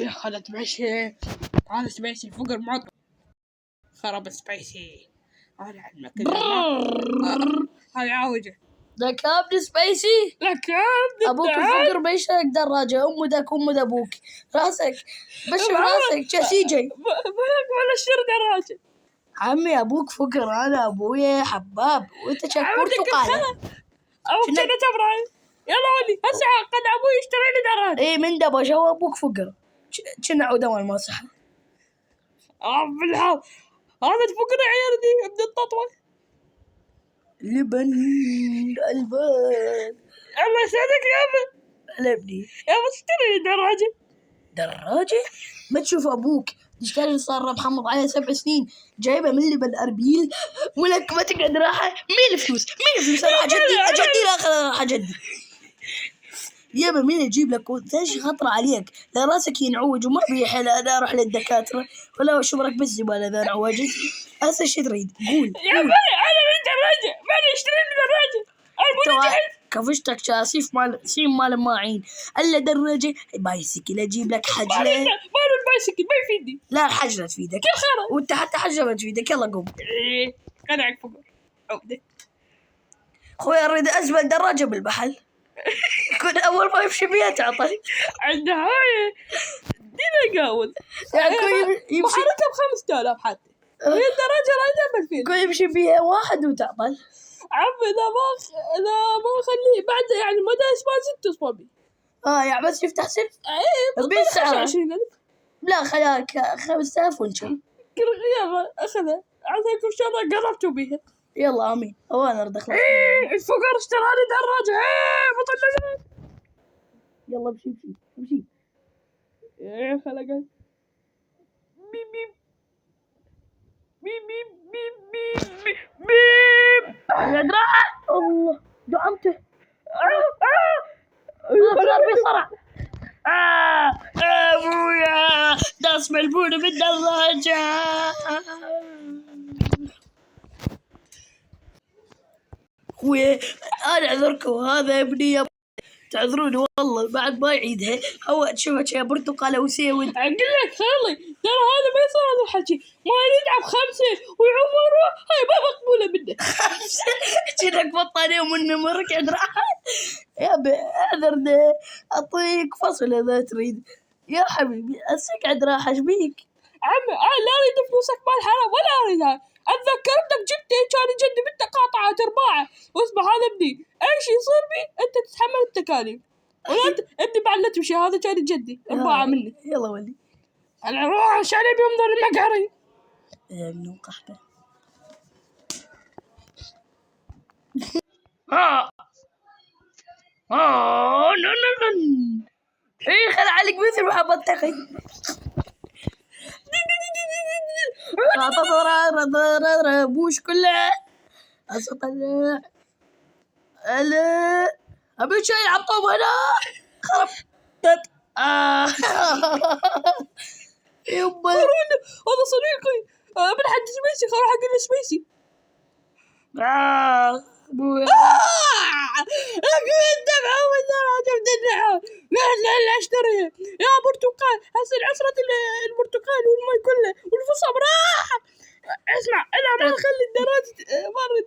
خلت سبيسي. هذا سبيسي فقر معطل. خرب سبيسي. هذا عندك هاي عوجة. لك ابن سبيسي، لك ابن ابوك الفقر ما يشترك دراجة. ام ذاك ابوك راسك بشر راسك كسيجي ولا اشتري دراجة. عمي ابوك فقر، انا ابويا حباب وانت شاك برتقالة. ابوك كنا تبراي. يلا ولي هسه قد ابوي يشتري لي دراجة. ايه من دبا جو ابوك فقر كنا عوده مال مسح. بالحال هذا الفقر عيال دي ابن التطوة. لبن البان. الله يسعدك يا ابن. هلا ابني يا ابن اشتري لي دراجة. ما تشوف ابوك اشتري صار محمد عليه 7 سنين جايبه من لبن اربيل ولك ما تقعد راحه. مين الفلوس انا جدي لا اخذ جدي يابا. مين يجيب لك ثاني خطر عليك لا راسك ينعوج وما بيحل. انا اروح للدكاتره ولا شو برك بالزباله اذا انعوجت. هسه شو تريد قول. يا بني انا من دراجه ماني اشتري لي دراجه. كفشتك شاسيف مال سيم مال ماعين الا دراجه بايسكل اجيب لك حجله. مال البايسكل ما يفيدني. لا الحجله تفيدك كيف خير وانت حتى حجله ما تفيدك. يلا قوم. قنعك فقر عقده خويا اريد ازبل دراجه بالبحل. كنت اول ما يمشي بيها تعطي عنده هاي دينا قاول يعني يمشي محركه ب5000 حتى هي الدراجه رايده بالفيل. كل يمشي بيها واحد وتعطل. عم اذا ما خليه بعد يعني مدى اسبوع 6 صوبي. يعني بس يفتح سلف. ايه بالسعر 25000. لا خلاك 5000 ونشر. يلا اخذها اعطيكم ان شاء الله قربتوا بيها. يلا امين. هو انا ارد اخلص. الفقر اشترى لي دراجه. بطل. يلا امشي. خلقت بيب بيب بيب بيب بيب بيب بيب. يا دراعه الله دعمته. بسرعه. ابويا داس ملبونه بالدراجه. خويا انا اعذركم هذا ابني تعذروني والله بعد ما يعيدها. هو تشوفها شيء برتقاله وسيود. اقول لك خلي ترى هذا ما يصير هذا الحكي. ما يتعب 5 ويعمره هاي ما مقبوله منه. كأنك بطانيه ومن نمرك عند راحه. يا اعذرني اعطيك فصل اذا تريد يا حبيبي. اسك عند راحه ايش بيك؟ عمي لا اريد فلوسك مال حرام ولا اريدها. اتذكر انك جبت كان جدي بنت قاطعه ارباعه. واسمع هذا ابني اي شيء يصير بي انت تتحمل التكاليف. وانت ابني بعد لا تمشي. هذا كان جدي ارباعه مني. يلا ولي انا اروح عشان ابي انظر المقهري. يا ابن قحبه. ايه خل عليك مثل محبط تخي. بوش كله أصطلع ألا أبي شيء عطوم هنا خرب يبا هذا صديقي من حد سبيسي. خل اروح اقول سبيسي. ابويا اقول دمعه والدراجه بدنعه. لا اشتريها يا برتقال. هسه عصرة البرتقال والماء كله والفصل راح. اسمع انا ما اخلي الدراجه مره